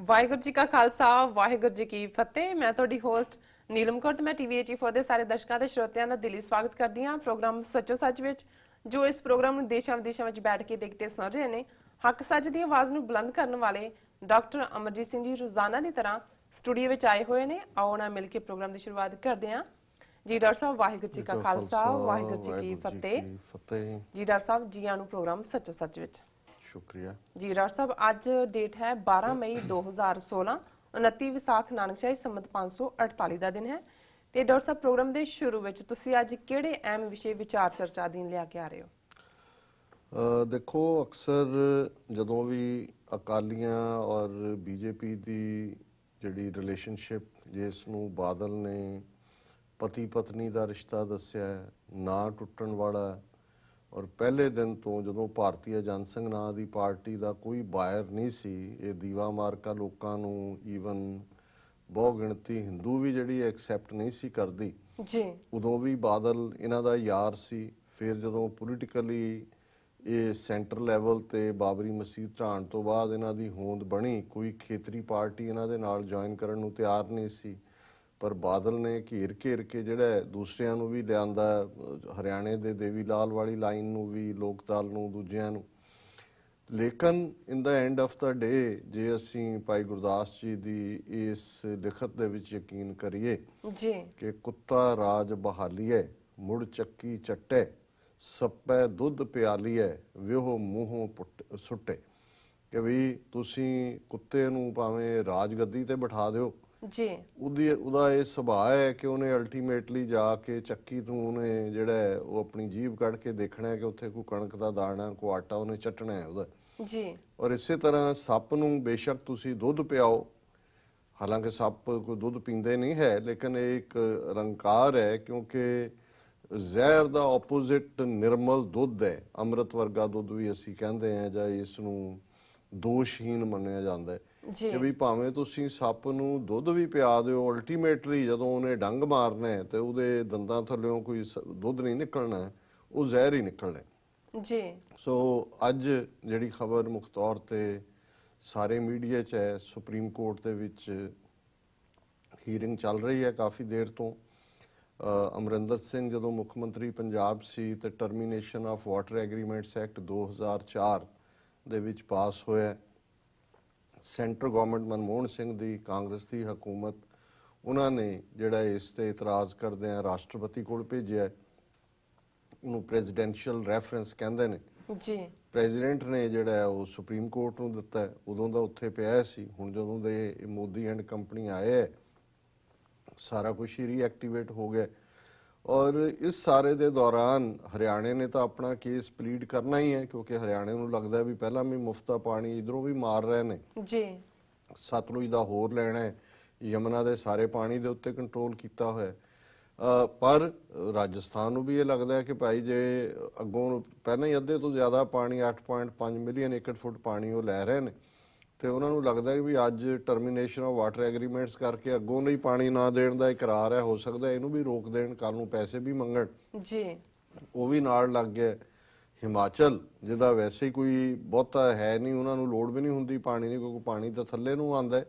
ਵਾਹਿਗੁਰੂ ਜੀ ਕਾ ਖਾਲਸਾ ਵਾਹਿਗੁਰੂ ਜੀ ਕੀ ਫਤਿਹ। ਮੈਂ ਤੁਹਾਡੀ ਹੋਸਟ ਨੀਲਮ ਕੌਰ ਤੇ ਮੈਂ ਟੀਵੀ 84 ਦੇ ਸਾਰੇ ਦਰਸ਼ਕਾਂ ਤੇ ਸਰੋਤਿਆਂ ਦਾ ਦਿਲੀ ਸਵਾਗਤ ਕਰਦੀ ਹਾਂ ਪ੍ਰੋਗਰਾਮ ਸੱਚੋ ਸੱਚ ਵਿੱਚ। ਜੋ ਇਸ ਪ੍ਰੋਗਰਾਮ ਨੂੰ ਦੇਸ਼ਾਂ ਵਿਦੇਸ਼ਾਂ ਵਿੱਚ ਬੈਠ ਕੇ ਦੇਖਦੇ ਸੁਣ ਰਹੇ ਨੇ, ਹੱਕ ਸੱਚ ਦੀ ਆਵਾਜ਼ ਨੂੰ ਬੁਲੰਦ ਕਰਨ ਵਾਲੇ ਡਾਕਟਰ ਅਮਰਜੀਤ ਸਿੰਘ ਜੀ ਰੋਜ਼ਾਨਾ ਦੀ ਤਰ੍ਹਾਂ ਸਟੂਡੀਓ ਵਿੱਚ ਆਏ ਹੋਏ ਨੇ। ਆਓ ਨਾਲ ਮਿਲ ਕੇ ਪ੍ਰੋਗਰਾਮ ਦੀ ਸ਼ੁਰੂਆਤ ਕਰਦੇ ਹਾਂ। ਜੀ ਡਾਕਟਰ ਸਾਹਿਬ, ਵਾਹਿਗੁਰੂ ਜੀ ਕਾ ਖਾਲਸਾ ਵਾਹਿਗੁਰੂ ਜੀ ਕੀ ਫਤਿਹ। ਜੀ ਡਾਕਟਰ ਸਾਹਿਬ, ਜੀ ਆਇਆਂ ਨੂੰ ਪ੍ਰੋਗਰਾਮ ਸੱਚੋ ਸੱਚ ਵਿੱਚ। शुक्रिया जी डॉक्टर साहब, अज डेट है 12 मई 2016, 29 विसाख नानकशाही संमत 548 का दिन है। ਤੇ ਡਾਕਟਰ ਸਾਹਿਬ, ਪ੍ਰੋਗਰਾਮ ਦੇ ਸ਼ੁਰੂ ਵਿੱਚ ਤੁਸੀਂ ਅੱਜ ਕਿਹੜੇ ਅਹਿਮ ਵਿਸ਼ੇ ਵਿਚਾਰ ਚਰਚਾ ਦੀ ਲਿਆ ਕੇ ਆ ਰਹੇ ਹੋ? ਦੇਖੋ, ਅਕਸਰ ਜਦੋਂ ਵੀ ਅਕਾਲੀਆਂ ਔਰ ਬੀਜੇਪੀ ਦੀ ਜਿਹੜੀ ਰਿਲੇਸ਼ਨਸ਼ਿਪ, ਜਿਸ ਨੂੰ ਬਾਦਲ ਨੇ ਪਤੀ ਪਤਨੀ ਦਾ ਰਿਸ਼ਤਾ ਦੱਸਿਆ, ਨਾ ਟੁੱਟਣ ਵਾਲਾ, ਔਰ ਪਹਿਲੇ ਦਿਨ ਤੋਂ ਜਦੋਂ ਭਾਰਤੀ ਜਨ ਸੰਘ ਨਾਂ ਦੀ ਪਾਰਟੀ ਦਾ ਕੋਈ ਬਾਇਰ ਨਹੀਂ ਸੀ, ਇਹ ਦੀਵਾ ਮਾਰਕਾ ਲੋਕਾਂ ਨੂੰ ਈਵਨ ਬਹੁ ਗਿਣਤੀ ਹਿੰਦੂ ਵੀ ਜਿਹੜੀ ਐਕਸੈਪਟ ਨਹੀਂ ਸੀ ਕਰਦੀ ਜੀ, ਉਦੋਂ ਵੀ ਬਾਦਲ ਇਹਨਾਂ ਦਾ ਯਾਰ ਸੀ। ਫਿਰ ਜਦੋਂ ਪੋਲੀਟੀਕਲੀ ਇਹ ਸੈਂਟਰ ਲੈਵਲ ਤੇ ਬਾਬਰੀ ਮਸਜਿਦ ਢਾਣ ਤੋਂ ਬਾਅਦ ਇਹਨਾਂ ਦੀ ਹੋਂਦ ਬਣੀ, ਕੋਈ ਖੇਤਰੀ ਪਾਰਟੀ ਇਹਨਾਂ ਦੇ ਨਾਲ ਜੁਆਇਨ ਕਰਨ ਨੂੰ ਤਿਆਰ ਨਹੀਂ ਸੀ, ਪਰ ਬਾਦਲ ਨੇ ਘੇਰ ਕੇ ਜਿਹੜਾ ਦੂਸਰਿਆਂ ਨੂੰ ਵੀ ਲਿਆਂਦਾ, ਹਰਿਆਣੇ ਦੇ ਦੇਵੀ ਲਾਲ ਵਾਲੀ ਲਾਈਨ ਨੂੰ ਵੀ, ਲੋਕ ਦਲ ਨੂੰ, ਦੂਜਿਆਂ ਨੂੰ। ਲੇਕਿਨ ਇਨ ਦਾ ਐਂਡ ਆਫ ਦਾ ਡੇ, ਜੇ ਅਸੀਂ ਭਾਈ ਗੁਰਦਾਸ ਜੀ ਦੀ ਇਸ ਲਿਖਤ ਦੇ ਵਿੱਚ ਯਕੀਨ ਕਰੀਏ ਜੀ ਕਿ ਕੁੱਤਾ ਰਾਜ ਬਹਾਲੀਏ ਮੁੜ ਚੱਕੀ ਚੱਟੇ, ਸੱਪੈ ਦੁੱਧ ਪਿਆਲੀਏ ਵਿਹੋ ਮੂੰਹੋਂ ਸੁੱਟੇ, ਕਿ ਵੀ ਤੁਸੀਂ ਕੁੱਤੇ ਨੂੰ ਭਾਵੇਂ ਰਾਜਗੱਦੀ ਤੇ ਬਿਠਾ ਦਿਓ ਜੀ, ਉਹਦਾ ਇਹ ਸੁਭਾਅ ਹੈ ਕਿ ਉਹਨੇ ਅਲਟੀਮੇਟਲੀ ਜਾ ਕੇ ਚੱਕੀ ਤੋਂ ਉਹਨੇ ਜਿਹੜਾ ਉਹ ਆਪਣੀ ਜੀਭ ਕੱਢ ਕੇ ਦੇਖਣਾ ਹੈ ਕਿ ਉੱਥੇ ਕੋਈ ਕਣਕ ਦਾ ਦਾਣਾ, ਕੋਈ ਆਟਾ ਉਹਨੇ ਚੱਟਣਾ ਹੈ ਉਹਦਾ ਜੀ। ਔਰ ਇਸੇ ਤਰ੍ਹਾਂ ਸੱਪ ਨੂੰ ਬੇਸ਼ੱਕ ਤੁਸੀਂ ਦੁੱਧ ਪਿਆਓ, ਹਾਲਾਂਕਿ ਸੱਪ ਕੋਈ ਦੁੱਧ ਪੀਂਦੇ ਨਹੀਂ ਹੈ, ਲੇਕਿਨ ਇਹ ਇੱਕ ਅਲੰਕਾਰ ਹੈ, ਕਿਉਂਕਿ ਜ਼ਹਿਰ ਦਾ ਆਪੋਜ਼ਿਟ ਨਿਰਮਲ ਦੁੱਧ ਹੈ। ਅੰਮ੍ਰਿਤ ਵਰਗਾ ਦੁੱਧ ਵੀ ਅਸੀਂ ਕਹਿੰਦੇ ਹਾਂ, ਜਾਂ ਇਸ ਨੂੰ ਦੋਸ਼ਹੀਨ ਮੰਨਿਆ ਜਾਂਦਾ ਹੈ ਕਿ ਵੀ ਭਾਵੇਂ ਤੁਸੀਂ ਸੱਪ ਨੂੰ ਦੁੱਧ ਵੀ ਪਿਆ ਦਿਓ, ਅਲਟੀਮੇਟਲੀ ਜਦੋਂ ਉਹਨੇ ਡੰਗ ਮਾਰਨਾ ਹੈ ਤੇ ਉਹਦੇ ਦੰਦਾਂ ਥੱਲਿਓਂ ਕੋਈ ਦੁੱਧ ਨਹੀਂ ਨਿਕਲਣਾ, ਉਹ ਜ਼ਹਿਰ ਹੀ ਨਿਕਲਣਾ ਜੀ। ਸੋ ਅੱਜ ਜਿਹੜੀ ਖਬਰ ਮੁੱਖ ਤੌਰ ਤੇ ਸਾਰੇ ਮੀਡੀਆ 'ਚ ਹੈ, ਸੁਪਰੀਮ ਕੋਰਟ ਦੇ ਵਿੱਚ ਹੀਅਰਿੰਗ ਚੱਲ ਰਹੀ ਹੈ ਕਾਫੀ ਦੇਰ ਤੋਂ। ਅਮਰਿੰਦਰ ਸਿੰਘ ਜਦੋਂ ਮੁੱਖ ਮੰਤਰੀ ਪੰਜਾਬ ਸੀ ਤੇ termination of water agreements act 2004 ਦੇ ਵਿੱਚ ਪਾਸ ਹੋਇਆ। ਸੈਂਟਰ ਗਵਰਨਮੈਂਟ ਮਨਮੋਹਨ ਸਿੰਘ ਦੀ ਕਾਂਗਰਸ ਦੀ ਹਕੂਮਤ, ਉਹਨਾਂ ਨੇ ਜਿਹੜਾ ਇਸ ਤੇ ਇਤਰਾਜ਼ ਕਰਦਿਆਂ ਰਾਸ਼ਟਰਪਤੀ ਕੋਲ ਭੇਜਿਆ, ਉਹਨੂੰ ਪ੍ਰੈਜ਼ੀਡੈਂਸ਼ੀਅਲ ਰੈਫਰੈਂਸ ਕਹਿੰਦੇ ਨੇ ਜੀ। ਪ੍ਰੈਜ਼ੀਡੈਂਟ ਨੇ ਜਿਹੜਾ ਉਹ ਸੁਪਰੀਮ ਕੋਰਟ ਨੂੰ ਦਿੱਤਾ, ਉਦੋਂ ਦਾ ਉੱਥੇ ਪਿਆ ਸੀ। ਹੁਣ ਜਦੋਂ ਦੇ ਮੋਦੀ ਐਂਡ ਕੰਪਨੀ ਆਏ, ਸਾਰਾ ਕੁਝ ਹੀ ਰੀਐਕਟੀਵੇਟ ਹੋ ਗਿਆ। ਔਰ ਇਸ ਸਾਰੇ ਦੇ ਦੌਰਾਨ ਹਰਿਆਣੇ ਨੇ ਤਾਂ ਆਪਣਾ ਕੇਸ ਪਲੀਡ ਕਰਨਾ ਹੀ ਹੈ, ਕਿਉਂਕਿ ਹਰਿਆਣੇ ਨੂੰ ਲੱਗਦਾ ਵੀ ਪਹਿਲਾਂ ਵੀ ਮੁਫਤ ਦਾ ਪਾਣੀ ਇਧਰੋਂ ਵੀ ਮਾਰ ਰਹੇ ਨੇ ਜੀ, ਸਤਲੁਜ ਦਾ ਹੋਰ ਲੈਣਾ ਹੈ, ਯਮੁਨਾ ਦੇ ਸਾਰੇ ਪਾਣੀ ਦੇ ਉੱਤੇ ਕੰਟਰੋਲ ਕੀਤਾ ਹੋਇਆ। ਪਰ ਰਾਜਸਥਾਨ ਨੂੰ ਵੀ ਇਹ ਲੱਗਦਾ ਹੈ ਕਿ ਭਾਈ ਜੇ ਅੱਗੋਂ ਪਹਿਲਾਂ ਹੀ ਅੱਧੇ ਤੋਂ ਜ਼ਿਆਦਾ ਪਾਣੀ 8.5 ਮਿਲੀਅਨ ਏਕੜ ਫੁੱਟ ਪਾਣੀ ਉਹ ਲੈ ਰਹੇ ਨੇ, ਤੇ ਉਹਨਾਂ ਨੂੰ ਲੱਗਦਾ ਕਿ ਵੀ ਅੱਜ ਟਰਮੀਨੇਸ਼ਨ ਆਫ ਵਾਟਰ ਐਗਰੀਮੈਂਟਸ ਕਰਕੇ ਅੱਗੋਂ ਲਈ ਪਾਣੀ ਨਾ ਦੇਣ ਦਾ ਇਕਰਾਰ ਹੈ, ਹੋ ਸਕਦਾ ਇਹਨੂੰ ਵੀ ਰੋਕ ਦੇਣ, ਕੱਲ ਨੂੰ ਪੈਸੇ ਵੀ ਮੰਗਣ ਜੀ, ਉਹ ਵੀ ਨਾਲ ਲੱਗ ਗਿਆ। ਹਿਮਾਚਲ, ਜਿਹਦਾ ਵੈਸੇ ਕੋਈ ਬਹੁਤਾ ਹੈ ਨਹੀਂ, ਉਹਨਾਂ ਨੂੰ ਲੋੜ ਵੀ ਨਹੀਂ ਹੁੰਦੀ ਪਾਣੀ ਦੀ, ਕਿਉਂਕਿ ਪਾਣੀ ਤਾਂ ਥੱਲੇ ਨੂੰ ਆਉਂਦਾ ਹੈ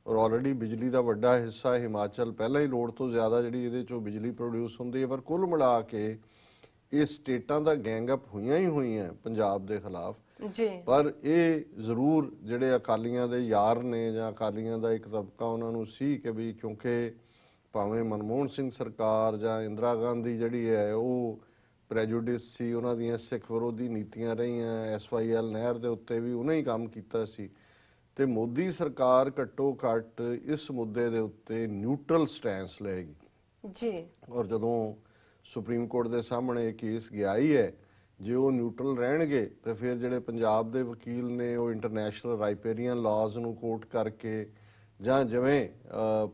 ਔਰ ਆਲਰੇਡੀ ਬਿਜਲੀ ਦਾ ਵੱਡਾ ਹਿੱਸਾ ਹਿਮਾਚਲ ਪਹਿਲਾਂ ਹੀ ਲੋੜ ਤੋਂ ਜ਼ਿਆਦਾ ਜਿਹੜੀ ਇਹਦੇ ਚੋਂ ਬਿਜਲੀ ਪ੍ਰੋਡਿਊਸ ਹੁੰਦੀ ਹੈ। ਪਰ ਕੁੱਲ ਮਿਲਾ ਕੇ ਇਹ ਸਟੇਟਾਂ ਦਾ ਗੈਂਗ ਅਪ ਹੋਈਆਂ ਹੀ ਹੋਈਆਂ ਪੰਜਾਬ ਦੇ ਖਿਲਾਫ ਜੀ। ਪਰ ਇਹ ਜ਼ਰੂਰ ਜਿਹੜੇ ਅਕਾਲੀਆਂ ਦੇ ਯਾਰ ਨੇ ਜਾਂ ਅਕਾਲੀਆਂ ਦਾ ਇੱਕ ਤਬਕਾ ਉਹਨਾਂ ਨੂੰ ਸੀ ਕਿ ਵੀ ਕਿਉਂਕਿ ਭਾਵੇਂ ਮਨਮੋਹਨ ਸਿੰਘ ਸਰਕਾਰ ਜਾਂ ਇੰਦਰਾ ਗਾਂਧੀ ਜਿਹੜੀ ਹੈ ਉਹ ਪ੍ਰੈਜੂਡਿਸ ਸੀ, ਉਹਨਾਂ ਦੀਆਂ ਸਿੱਖ ਵਿਰੋਧੀ ਨੀਤੀਆਂ ਰਹੀਆਂ, SYL ਨਹਿਰ ਦੇ ਉੱਤੇ ਵੀ ਉਹਨੇ ਹੀ ਕੰਮ ਕੀਤਾ ਸੀ, ਤੇ ਮੋਦੀ ਸਰਕਾਰ ਘੱਟੋ ਘੱਟ ਇਸ ਮੁੱਦੇ ਦੇ ਉੱਤੇ ਨਿਊਟਰਲ ਸਟੈਂਸ ਲਏਗੀ ਜੀ। ਔਰ ਜਦੋਂ ਸੁਪਰੀਮ ਕੋਰਟ ਦੇ ਸਾਹਮਣੇ ਇਹ ਕੇਸ ਗਿਆ ਹੀ ਹੈ, ਜੇ ਉਹ ਨਿਊਟਰਲ ਰਹਿਣਗੇ ਤੇ ਫਿਰ ਜਿਹੜੇ ਪੰਜਾਬ ਦੇ ਵਕੀਲ ਨੇ ਉਹ ਇੰਟਰਨੈਸ਼ਨਲ ਰਾਈਪੇਰੀਅਨ ਲਾਜ਼ ਨੂੰ ਕੋਟ ਕਰਕੇ, ਜਾਂ ਜਿਵੇਂ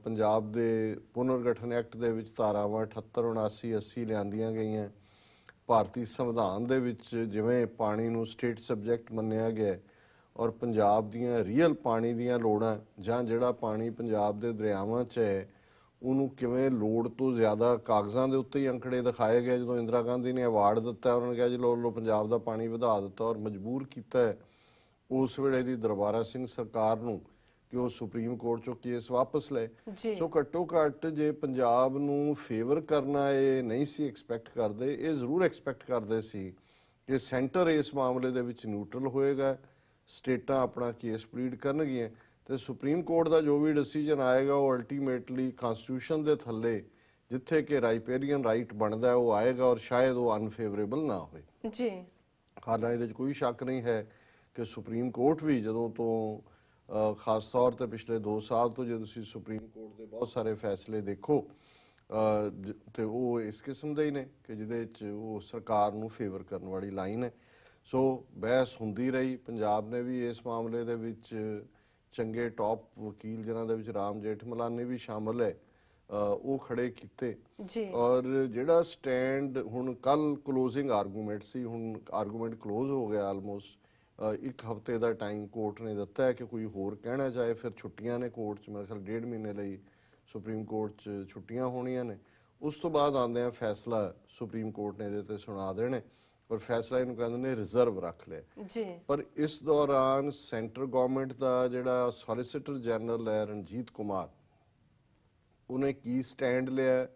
ਪੰਜਾਬ ਦੇ ਪੁਨਰਗਠਨ ਐਕਟ ਦੇ ਵਿੱਚ ਧਾਰਾਵਾਂ 78, 79, 80 ਲਿਆਂਦੀਆਂ ਗਈਆਂ, ਭਾਰਤੀ ਸੰਵਿਧਾਨ ਦੇ ਵਿੱਚ ਜਿਵੇਂ ਪਾਣੀ ਨੂੰ ਸਟੇਟ ਸਬਜੈਕਟ ਮੰਨਿਆ ਗਿਆ ਔਰ ਪੰਜਾਬ ਦੀਆਂ ਰੀਅਲ ਪਾਣੀ ਦੀਆਂ ਲੋੜਾਂ ਜਾਂ ਜਿਹੜਾ ਪਾਣੀ ਪੰਜਾਬ ਦੇ ਦਰਿਆਵਾਂ 'ਚ ਹੈ ਉਹਨੂੰ ਕਿਵੇਂ ਲੋੜ ਤੋਂ ਜ਼ਿਆਦਾ ਕਾਗਜ਼ਾਂ ਦੇ ਉੱਤੇ ਹੀ ਅੰਕੜੇ ਦਿਖਾਏ ਗਏ। ਜਦੋਂ ਇੰਦਰਾ ਗਾਂਧੀ ਨੇ ਅਵਾਰਡ ਦਿੱਤਾ, ਉਹਨਾਂ ਨੇ ਕਿਹਾ ਜੀ ਲੋ ਪੰਜਾਬ ਦਾ ਪਾਣੀ ਵਧਾ ਦਿੱਤਾ ਔਰ ਮਜਬੂਰ ਕੀਤਾ ਹੈ ਉਸ ਵੇਲੇ ਦੀ ਦਰਬਾਰਾ ਸਿੰਘ ਸਰਕਾਰ ਨੂੰ ਕਿ ਉਹ ਸੁਪਰੀਮ ਕੋਰਟ ਚੋਂ ਕੇਸ ਵਾਪਸ ਲਏ। ਜੀ ਸੋ ਘੱਟੋ ਘੱਟ ਜੇ ਪੰਜਾਬ ਨੂੰ ਫੇਵਰ ਕਰਨਾ ਇਹ ਨਹੀਂ ਸੀ ਐਕਸਪੈਕਟ ਕਰਦੇ, ਇਹ ਜ਼ਰੂਰ ਐਕਸਪੈਕਟ ਕਰਦੇ ਸੀ ਕਿ ਸੈਂਟਰ ਇਸ ਮਾਮਲੇ ਦੇ ਵਿੱਚ ਨਿਊਟਰਲ ਹੋਏਗਾ, ਸਟੇਟਾਂ ਆਪਣਾ ਕੇਸ ਪਲੀਡ ਕਰਨਗੀਆਂ ਤੇ ਸੁਪਰੀਮ ਕੋਰਟ ਦਾ ਜੋ ਵੀ ਡਿਸੀਜਨ ਆਏਗਾ ਉਹ ਅਲਟੀਮੇਟਲੀ ਕਨਸਟੀਟਿਊਸ਼ਨ ਦੇ ਥੱਲੇ ਜਿੱਥੇ ਕਿ ਰਾਈਪੇਰੀਅਨ ਰਾਈਟ ਬਣਦਾ ਉਹ ਆਏਗਾ ਔਰ ਸ਼ਾਇਦ ਉਹ ਅਨਫੇਵਰੇਬਲ ਨਾ ਹੋਵੇ। ਜੀ ਹਾਲਾਂਕਿ ਇਹਦੇ 'ਚ ਕੋਈ ਸ਼ੱਕ ਨਹੀਂ ਹੈ ਕਿ ਸੁਪਰੀਮ ਕੋਰਟ ਵੀ ਜਦੋਂ ਤੋਂ ਖਾਸ ਤੌਰ ਤੇ ਪਿਛਲੇ 2 ਸਾਲ ਤੋਂ ਜੇ ਤੁਸੀਂ ਸੁਪਰੀਮ ਕੋਰਟ ਦੇ ਬਹੁਤ ਸਾਰੇ ਫੈਸਲੇ ਦੇਖੋ ਤੇ ਉਹ ਇਸ ਕਿਸਮ ਦੇ ਹੀ ਨੇ ਕਿ ਜਿਹਦੇ 'ਚ ਉਹ ਸਰਕਾਰ ਨੂੰ ਫੇਵਰ ਕਰਨ ਵਾਲੀ ਲਾਈਨ ਹੈ। ਸੋ ਬਹਿਸ ਹੁੰਦੀ ਰਹੀ। ਪੰਜਾਬ ਨੇ ਵੀ ਇਸ ਮਾਮਲੇ ਦੇ ਵਿੱਚ ਚੰਗੇ ਟੌਪ ਵਕੀਲ ਜਿਨ੍ਹਾਂ ਦੇ ਵਿੱਚ ਰਾਮ ਜੇਠਮਲਾਨੀ ਵੀ ਸ਼ਾਮਲ ਹੈ ਉਹ ਖੜੇ ਕੀਤੇ ਜੀ ਔਰ ਜਿਹੜਾ ਸਟੈਂਡ ਹੁਣ ਕੱਲ ਕਲੋਜ਼ਿੰਗ ਆਰਗੂਮੈਂਟ ਸੀ, ਹੁਣ ਆਰਗੂਮੈਂਟ ਕਲੋਜ਼ ਹੋ ਗਿਆ ਆਲਮੋਸਟ। 1 ਹਫ਼ਤੇ ਦਾ ਟਾਈਮ ਕੋਰਟ ਨੇ ਦਿੱਤਾ ਹੈ ਕਿ ਕੋਈ ਹੋਰ ਕਹਿਣਾ ਚਾਹੇ। ਫਿਰ ਛੁੱਟੀਆਂ ਨੇ ਕੋਰਟ 'ਚ, ਮੇਰੇ ਖਿਆਲ 1.5 ਮਹੀਨੇ ਲਈ ਸੁਪਰੀਮ ਕੋਰਟ 'ਚ ਛੁੱਟੀਆਂ ਹੋਣੀਆਂ ਨੇ। ਉਸ ਤੋਂ ਬਾਅਦ ਆਉਂਦੇ ਆ ਫੈਸਲਾ ਸੁਪਰੀਮ ਕੋਰਟ ਨੇ ਇਹਦੇ ਤੇ ਸੁਣਾ ਦੇਣੇ ਔਰ ਫੈਸਲਾ ਇਹਨੂੰ ਕਹਿੰਦੇ ਨੇ ਰਿਜ਼ਰਵ ਰੱਖ ਲਿਆ। ਜੀ ਪਰ ਇਸ ਦੌਰਾਨ ਸੈਂਟਰ ਗਵਰਨਮੈਂਟ ਦਾ ਜਿਹੜਾ ਸੋਲਿਸਿਟਰ ਜਨਰਲ ਹੈ ਰਣਜੀਤ ਕੁਮਾਰ, ਉਹਨੇ ਕੀ ਸਟੈਂਡ ਲਿਆ,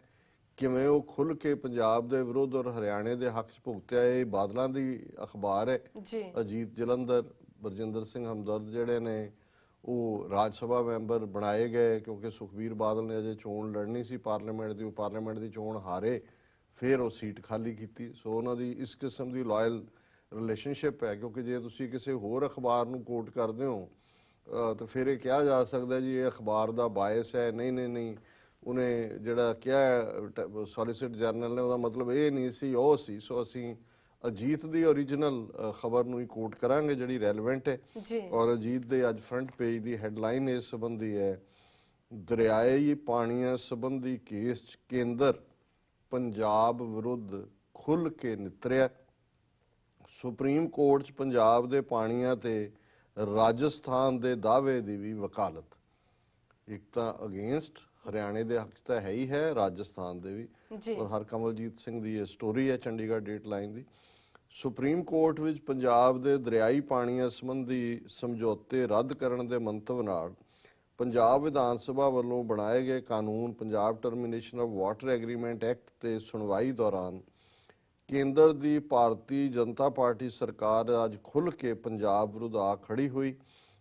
ਕਿਵੇਂ ਉਹ ਖੁੱਲ ਕੇ ਪੰਜਾਬ ਦੇ ਵਿਰੁੱਧ ਔਰ ਹਰਿਆਣੇ ਦੇ ਹੱਕ 'ਚ ਭੁਗਤਿਆ। ਇਹ ਬਾਦਲਾਂ ਦੀ ਅਖਬਾਰ ਹੈ ਜੀ ਅਜੀਤ ਜਲੰਧਰ। ਬਰਜਿੰਦਰ ਸਿੰਘ ਹਮਦਰਦ ਜਿਹੜੇ ਨੇ ਉਹ ਰਾਜ ਸਭਾ ਮੈਂਬਰ ਬਣਾਏ ਗਏ ਕਿਉਂਕਿ ਸੁਖਬੀਰ ਬਾਦਲ ਨੇ ਅਜੇ ਚੋਣ ਲੜਨੀ ਸੀ ਪਾਰਲੀਮੈਂਟ ਦੀ, ਉਹ ਪਾਰਲੀਮੈਂਟ ਦੀ ਚੋਣ ਹਾਰੇ, ਫਿਰ ਉਹ ਸੀਟ ਖਾਲੀ ਕੀਤੀ। ਸੋ ਉਹਨਾਂ ਦੀ ਇਸ ਕਿਸਮ ਦੀ ਲਾਇਲ ਰਿਲੇਸ਼ਨਸ਼ਿਪ ਹੈ ਕਿਉਂਕਿ ਜੇ ਤੁਸੀਂ ਕਿਸੇ ਹੋਰ ਅਖਬਾਰ ਨੂੰ ਕੋਟ ਕਰਦੇ ਹੋ ਤਾਂ ਫਿਰ ਇਹ ਕਿਹਾ ਜਾ ਸਕਦਾ ਜੀ ਇਹ ਅਖਬਾਰ ਦਾ ਬਾਇਸ ਹੈ। ਨਹੀਂ ਨਹੀਂ ਨਹੀਂ, ਉਹਨੇ ਜਿਹੜਾ ਕਿਹਾ ਸੋਲਿਸਿਟਰ ਜਨਰਲ ਨੇ ਉਹਦਾ ਮਤਲਬ ਇਹ ਨਹੀਂ ਸੀ, ਉਹ ਸੀ। ਸੋ ਅਸੀਂ ਅਜੀਤ ਦੀ ਓਰੀਜਨਲ ਖਬਰ ਨੂੰ ਹੀ ਕੋਟ ਕਰਾਂਗੇ ਜਿਹੜੀ ਰੈਲੇਵੈਂਟ ਹੈ। ਜੀ ਔਰ ਅਜੀਤ ਦੇ ਅੱਜ ਫਰੰਟ ਪੇਜ ਦੀ ਹੈਡਲਾਈਨ ਇਸ ਸੰਬੰਧੀ ਹੈ, ਦਰਿਆਈ ਪਾਣੀਆਂ ਸੰਬੰਧੀ ਕੇਸ 'ਚ ਕੇਂਦਰ ਪੰਜਾਬ ਵਿਰੁੱਧ ਖੁੱਲ੍ਹ ਕੇ ਨਿੱਤਰਿਆ। ਸੁਪਰੀਮ ਕੋਰਟ 'ਚ ਪੰਜਾਬ ਦੇ ਪਾਣੀਆਂ ਤੇ ਰਾਜਸਥਾਨ ਦੇ ਦਾਅਵੇ ਦੀ ਵੀ ਵਕਾਲਤ। ਇੱਕ ਤਾਂ ਅਗੇਂਸਟ ਹਰਿਆਣੇ ਦੇ ਹੱਕ 'ਚ ਤਾਂ ਹੈ ਹੀ ਹੈ, ਰਾਜਸਥਾਨ ਦੇ ਵੀ। ਜੀ ਔਰ ਹਰਕਮਲਜੀਤ ਸਿੰਘ ਦੀ ਇਹ ਸਟੋਰੀ ਹੈ ਚੰਡੀਗੜ੍ਹ ਡੇਟਲਾਈਨ ਦੀ। ਸੁਪਰੀਮ ਕੋਰਟ ਵਿੱਚ ਪੰਜਾਬ ਦੇ ਦਰਿਆਈ ਪਾਣੀਆਂ ਸੰਬੰਧੀ ਸਮਝੌਤੇ ਰੱਦ ਕਰਨ ਦੇ ਮੰਤਵ ਨਾਲ ਪੰਜਾਬ ਵਿਧਾਨ ਸਭਾ ਵੱਲੋਂ ਬਣਾਏ ਗਏ ਕਾਨੂੰਨ Punjab termination of water agreement act ਤੇ ਸੁਣਵਾਈ ਦੌਰਾਨ ਕੇਂਦਰ ਦੀ ਭਾਰਤੀ ਜਨਤਾ ਪਾਰਟੀ ਸਰਕਾਰ ਅੱਜ ਖੁੱਲ੍ਹ ਕੇ ਪੰਜਾਬ ਵਿਰੁੱਧ ਆ ਖੜੀ ਹੋਈ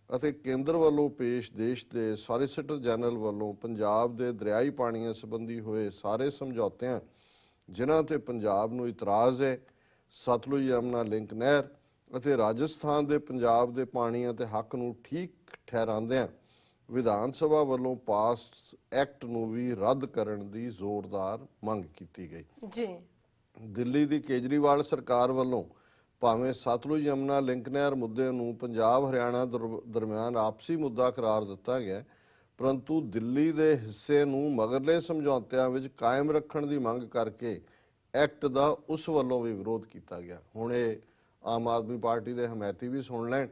ਅਤੇ ਕੇਂਦਰ ਵੱਲੋਂ ਪੇਸ਼ ਦੇਸ਼ ਦੇ ਸੋਲਿਸਿਟਰ ਜਨਰਲ ਵੱਲੋਂ ਪੰਜਾਬ ਦੇ ਦਰਿਆਈ ਪਾਣੀਆਂ ਸੰਬੰਧੀ ਹੋਏ ਸਾਰੇ ਸਮਝੌਤਿਆਂ ਜਿਨ੍ਹਾਂ ਤੇ ਪੰਜਾਬ ਨੂੰ ਇਤਰਾਜ਼ ਹੈ, ਸਤਲੁਜ ਯਮੁਨਾ ਲਿੰਕ ਨਹਿਰ ਅਤੇ ਰਾਜਸਥਾਨ ਦੇ ਪੰਜਾਬ ਦੇ ਪਾਣੀਆਂ ਤੇ ਹੱਕ ਨੂੰ ਠੀਕ ਠਹਿਰਾਉਂਦਿਆਂ ਵਿਧਾਨ ਸਭਾ ਵੱਲੋਂ ਪਾਸ ਐਕਟ ਨੂੰ ਵੀ ਰੱਦ ਕਰਨ ਦੀ ਜ਼ੋਰਦਾਰ ਮੰਗ ਕੀਤੀ ਗਈ। ਜੀ ਦਿੱਲੀ ਦੀ ਕੇਜਰੀਵਾਲ ਸਰਕਾਰ ਵੱਲੋਂ ਭਾਵੇਂ ਸਤਲੁਜ ਯਮੁਨਾ ਲਿੰਕ ਨਹਿਰ ਮੁੱਦੇ ਨੂੰ ਪੰਜਾਬ ਹਰਿਆਣਾ ਦਰਮਿਆਨ ਆਪਸੀ ਮੁੱਦਾ ਕਰਾਰ ਦਿੱਤਾ ਗਿਆ, ਪਰੰਤੂ ਦਿੱਲੀ ਦੇ ਹਿੱਸੇ ਨੂੰ ਮਗਰਲੇ ਸਮਝੌਤਿਆਂ ਵਿੱਚ ਕਾਇਮ ਰੱਖਣ ਦੀ ਮੰਗ ਕਰਕੇ ਐਕਟ ਦਾ ਉਸ ਵੱਲੋਂ ਵੀ ਵਿਰੋਧ ਕੀਤਾ ਗਿਆ। ਹੁਣ ਇਹ ਆਮ ਆਦਮੀ ਪਾਰਟੀ ਦੇ ਹਮਾਇਤੀ ਵੀ ਸੁਣ ਲੈਣ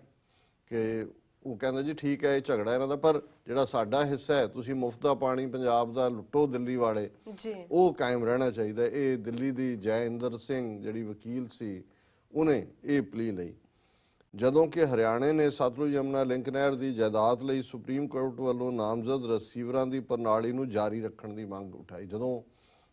ਕਿ ਉਹ ਕਹਿੰਦੇ ਜੀ ਠੀਕ ਹੈ ਇਹ ਝਗੜਾ ਇਹਨਾਂ ਦਾ, ਪਰ ਜਿਹੜਾ ਸਾਡਾ ਹਿੱਸਾ ਹੈ ਤੁਸੀਂ ਮੁਫਤ ਦਾ ਪਾਣੀ ਪੰਜਾਬ ਦਾ ਲੁੱਟੋ ਦਿੱਲੀ ਵਾਲੇ, ਜੀ ਉਹ ਕਾਇਮ ਰਹਿਣਾ ਚਾਹੀਦਾ। ਇਹ ਦਿੱਲੀ ਦੀ ਜੈਇੰਦਰ ਸਿੰਘ ਜਿਹੜੀ ਵਕੀਲ ਸੀ ਉਹਨੇ ਇਹ ਪਲੀ ਲਈ। ਜਦੋਂ ਕਿ ਹਰਿਆਣੇ ਨੇ ਸਤਲੁਜ ਯਮੁਨਾ ਲਿੰਕ ਨਹਿਰ ਦੀ ਜਾਇਦਾਦ ਲਈ ਸੁਪਰੀਮ ਕੋਰਟ ਵੱਲੋਂ ਨਾਮਜ਼ਦ ਰਸੀਵਰਾਂ ਦੀ ਪ੍ਰਣਾਲੀ ਨੂੰ ਜਾਰੀ ਰੱਖਣ ਦੀ ਮੰਗ ਉਠਾਈ। ਜਦੋਂ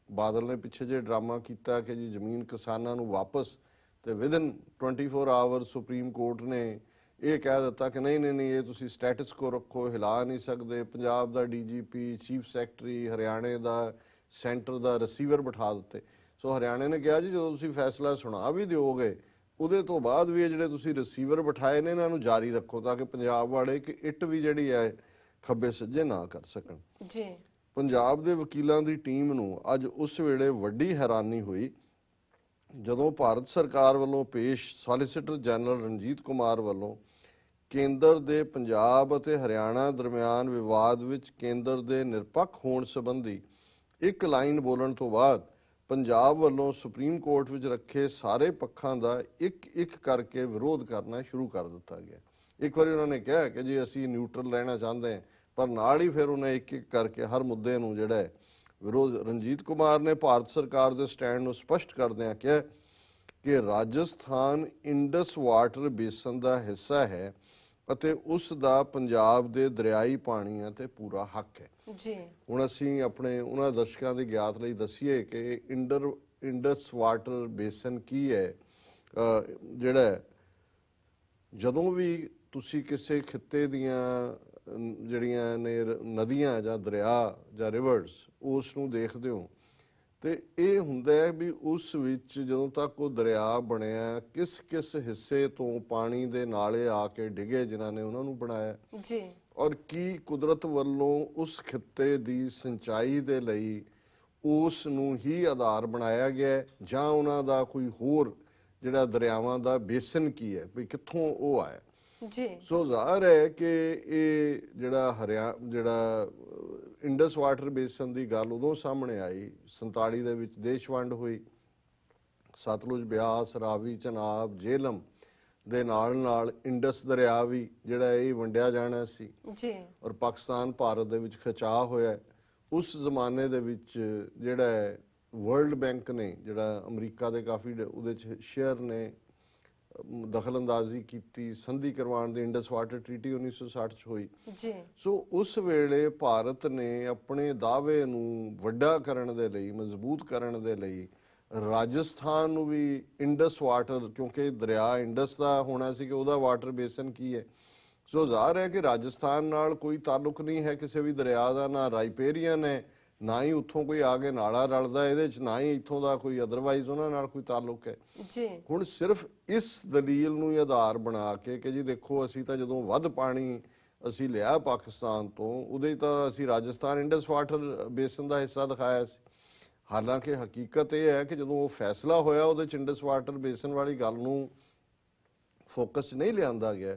ਬਾਦਲ ਨੇ ਪਿੱਛੇ ਜੇ ਡਰਾਮਾ ਕੀਤਾ ਕਿ ਜੀ ਜ਼ਮੀਨ ਕਿਸਾਨਾਂ ਨੂੰ ਵਾਪਸ, ਤੇ ਵਿਦਨ 24 ਆਵਰ ਸੁਪਰੀਮ ਕੋਰਟ ਨੇ ਇਹ ਕਹਿ ਦਿੱਤਾ ਕਿ ਨਹੀਂ ਨਹੀਂ ਨਹੀਂ ਇਹ ਤੁਸੀਂ ਸਟੇਟਸ ਕੋ ਰੱਖੋ, ਹਿਲਾ ਨਹੀਂ ਸਕਦੇ। ਪੰਜਾਬ ਦਾ ਡੀਜੀਪੀ, ਚੀਫ ਸੈਕਟਰੀ, ਹਰਿਆਣੇ ਦਾ ਸੈਂਟਰ ਦਾ ਰਿਸੀਵਰ ਬਿਠਾ ਦਿੱਤੇ। ਸੋ ਹਰਿਆਣੇ ਨੇ ਕਿਹਾ ਜੀ ਜਦੋਂ ਤੁਸੀਂ ਫੈਸਲਾ ਸੁਣਾ ਵੀ ਦਿਓਗੇ ਉਹਦੇ ਤੋਂ ਬਾਅਦ ਵੀ ਇਹ ਜਿਹੜੇ ਤੁਸੀਂ ਰਿਸੀਵਰ ਬਿਠਾਏ ਨੇ ਇਹਨਾਂ ਨੂੰ ਜਾਰੀ ਰੱਖੋ ਤਾਂ ਕਿ ਪੰਜਾਬ ਵਾਲੇ ਕਿ ਇੱਟ ਵੀ ਜਿਹੜੀ ਹੈ ਖੱਬੇ ਸੱਜੇ ਨਾ ਕਰ ਸਕਣ। ਜੀ ਪੰਜਾਬ ਦੇ ਵਕੀਲਾਂ ਦੀ ਟੀਮ ਨੂੰ ਅੱਜ ਉਸ ਵੇਲੇ ਵੱਡੀ ਹੈਰਾਨੀ ਹੋਈ ਜਦੋਂ ਭਾਰਤ ਸਰਕਾਰ ਵੱਲੋਂ ਪੇਸ਼ ਸੋਲਿਸਿਟਰ ਜਨਰਲ ਰਣਜੀਤ ਕੁਮਾਰ ਵੱਲੋਂ ਕੇਂਦਰ ਦੇ ਪੰਜਾਬ ਅਤੇ ਹਰਿਆਣਾ ਦਰਮਿਆਨ ਵਿਵਾਦ ਵਿੱਚ ਕੇਂਦਰ ਦੇ ਨਿਰਪੱਖ ਹੋਣ ਸੰਬੰਧੀ ਇੱਕ ਲਾਈਨ ਬੋਲਣ ਤੋਂ ਬਾਅਦ ਪੰਜਾਬ ਵੱਲੋਂ ਸੁਪਰੀਮ ਕੋਰਟ ਵਿੱਚ ਰੱਖੇ ਸਾਰੇ ਪੱਖਾਂ ਦਾ ਇੱਕ ਇੱਕ ਕਰਕੇ ਵਿਰੋਧ ਕਰਨਾ ਸ਼ੁਰੂ ਕਰ ਦਿੱਤਾ ਗਿਆ। ਇੱਕ ਵਾਰੀ ਉਹਨਾਂ ਨੇ ਕਿਹਾ ਕਿ ਜੀ ਅਸੀਂ ਨਿਊਟਰਲ ਰਹਿਣਾ ਚਾਹੁੰਦੇ ਹਾਂ, ਪਰ ਨਾਲ ਹੀ ਫਿਰ ਉਹਨੇ ਇੱਕ ਇੱਕ ਕਰਕੇ ਹਰ ਮੁੱਦੇ ਨੂੰ ਜਿਹੜਾ ਹੈ ਵਿਰੋਧ। ਰਣਜੀਤ ਕੁਮਾਰ ਨੇ ਭਾਰਤ ਸਰਕਾਰ ਦੇ ਸਟੈਂਡ ਨੂੰ ਸਪਸ਼ਟ ਕਰਦਿਆਂ ਕਿਹਾ ਕਿ ਰਾਜਸਥਾਨ ਇੰਡਸ ਵਾਟਰ ਬੇਸਨ ਦਾ ਹਿੱਸਾ ਹੈ ਅਤੇ ਉਸ ਦਾ ਪੰਜਾਬ ਦੇ ਦਰਿਆਈ ਪਾਣੀਆਂ ਤੇ ਪੂਰਾ ਹੱਕ ਹੈ। ਜੀ ਹੁਣ ਅਸੀਂ ਆਪਣੇ ਉਹਨਾਂ ਦਰਸ਼ਕਾਂ ਦੇ ਗਿਆਤ ਲਈ ਦੱਸੀਏ ਕਿ ਇੰਡਸ ਵਾਟਰ ਬੇਸਨ ਕੀ ਹੈ। ਜਿਹੜਾ ਜਦੋਂ ਵੀ ਤੁਸੀਂ ਕਿਸੇ ਖਿੱਤੇ ਦੀਆਂ ਜਿਹੜੀਆਂ ਨੇ ਨਦੀਆਂ ਜਾਂ ਦਰਿਆ ਜਾਂ ਰਿਵਰਸ ਉਸ ਨੂੰ ਦੇਖਦੇ ਹੋ ਤੇ ਇਹ ਹੁੰਦਾ ਹੈ ਵੀ ਉਸ ਵਿੱਚ ਜਦੋਂ ਤੱਕ ਉਹ ਦਰਿਆ ਬਣਿਆ ਕਿਸ ਕਿਸ ਹਿੱਸੇ ਤੋਂ ਪਾਣੀ ਦੇ ਨਾਲੇ ਆ ਕੇ ਡਿੱਗੇ ਜਿਨ੍ਹਾਂ ਨੇ ਉਹਨਾਂ ਨੂੰ ਬਣਾਇਆ ਜੀ ਔਰ ਕੀ ਕੁਦਰਤ ਵੱਲੋਂ ਉਸ ਖਿੱਤੇ ਦੀ ਸਿੰਚਾਈ ਦੇ ਲਈ ਉਸ ਨੂੰ ਹੀ ਆਧਾਰ ਬਣਾਇਆ ਗਿਆ ਜਾਂ ਉਹਨਾਂ ਦਾ ਕੋਈ ਹੋਰ ਜਿਹੜਾ ਦਰਿਆਵਾਂ ਦਾ ਬੇਸਨ ਕੀ ਹੈ ਵੀ ਕਿੱਥੋਂ ਉਹ ਆਇਆ। ਜੀ ਸੋ ਜ਼ਾਹਰ ਹੈ ਕਿ ਇਹ ਜਿਹੜਾ ਇੰਡਸ ਵਾਟਰ ਬੇਸਨ ਦੀ ਗੱਲ ਉਦੋਂ ਸਾਹਮਣੇ ਆਈ 47 ਦੇ ਵਿੱਚ ਦੇਸ਼ ਵੰਡ ਹੋਈ। ਸਤਲੁਜ, ਬਿਆਸ, ਰਾਵੀ, ਚਨਾਬ, ਜੇਹਲਮ ਦੇ ਨਾਲ ਨਾਲ ਇੰਡਸ ਦਰਿਆ ਵੀ ਜਿਹੜਾ ਇਹ ਵੰਡਿਆ ਜਾਣਾ ਸੀ ਜੀ ਔਰ ਪਾਕਿਸਤਾਨ ਭਾਰਤ ਦੇ ਵਿੱਚ ਖਿਚਾਅ ਹੋਇਆ। ਉਸ ਜ਼ਮਾਨੇ ਦੇ ਵਿੱਚ ਜਿਹੜਾ ਵਰਲਡ ਬੈਂਕ ਨੇ ਜਿਹੜਾ ਅਮਰੀਕਾ ਦੇ ਕਾਫੀ ਉਹਦੇ 'ਚ ਸ਼ੇਅਰ ਨੇ ਦਖਲ ਅੰਦਾਜ਼ੀ ਕੀਤੀ, ਸੰਧੀ ਕਰਵਾਉਣ ਦੀ ਇੰਡਸ ਵਾਟਰ ਟ੍ਰੀਟੀ 1960 'ਚ ਹੋਈ। ਜੀ ਸੋ ਉਸ ਵੇਲੇ ਭਾਰਤ ਨੇ ਆਪਣੇ ਦਾਅਵੇ ਨੂੰ ਵੱਡਾ ਕਰਨ ਦੇ ਲਈ, ਮਜ਼ਬੂਤ ਕਰਨ ਦੇ ਲਈ ਰਾਜਸਥਾਨ ਨੂੰ ਵੀ ਇੰਡਸ ਵਾਟਰ, ਕਿਉਂਕਿ ਦਰਿਆ ਇੰਡਸ ਦਾ ਹੋਣਾ ਸੀ ਕਿ ਉਹਦਾ ਵਾਟਰ ਬੇਸਨ ਕੀ ਹੈ। ਸੋ ਜ਼ਾਹਰ ਹੈ ਕਿ ਰਾਜਸਥਾਨ ਨਾਲ ਕੋਈ ਤਾਲੁਕ ਨਹੀਂ ਹੈ ਕਿਸੇ ਵੀ ਦਰਿਆ ਦਾ, ਨਾ ਰਾਈਪੇਰੀਅਨ ਹੈ, ਨਾ ਹੀ ਉੱਥੋਂ ਕੋਈ ਆ ਕੇ ਨਾਲਾ ਰਲਦਾ ਇਹਦੇ 'ਚ, ਨਾ ਹੀ ਇੱਥੋਂ ਦਾ ਕੋਈ ਅਦਰਵਾਈਜ਼ ਉਹਨਾਂ ਨਾਲ ਕੋਈ ਤਾਲੁਕ ਹੈ। ਜੀ ਹੁਣ ਸਿਰਫ ਇਸ ਦਲੀਲ ਨੂੰ ਹੀ ਆਧਾਰ ਬਣਾ ਕੇ ਕਿ ਜੀ ਦੇਖੋ ਅਸੀਂ ਤਾਂ ਜਦੋਂ ਵੱਧ ਪਾਣੀ ਅਸੀਂ ਲਿਆ ਪਾਕਿਸਤਾਨ ਤੋਂ ਉਹਦੇ ਤਾਂ ਅਸੀਂ ਰਾਜਸਥਾਨ ਇੰਡਸ ਵਾਟਰ ਬੇਸਨ ਦਾ ਹਿੱਸਾ ਦਿਖਾਇਆ ਸੀ। ਹਾਲਾਂਕਿ ਹਕੀਕਤ ਇਹ ਹੈ ਕਿ ਜਦੋਂ ਉਹ ਫੈਸਲਾ ਹੋਇਆ ਉਹਦੇ 'ਚ ਇੰਡਸ ਵਾਟਰ ਬੇਸਨ ਵਾਲੀ ਗੱਲ ਨੂੰ ਫੋਕਸ ਨਹੀਂ ਲਿਆਂਦਾ ਗਿਆ।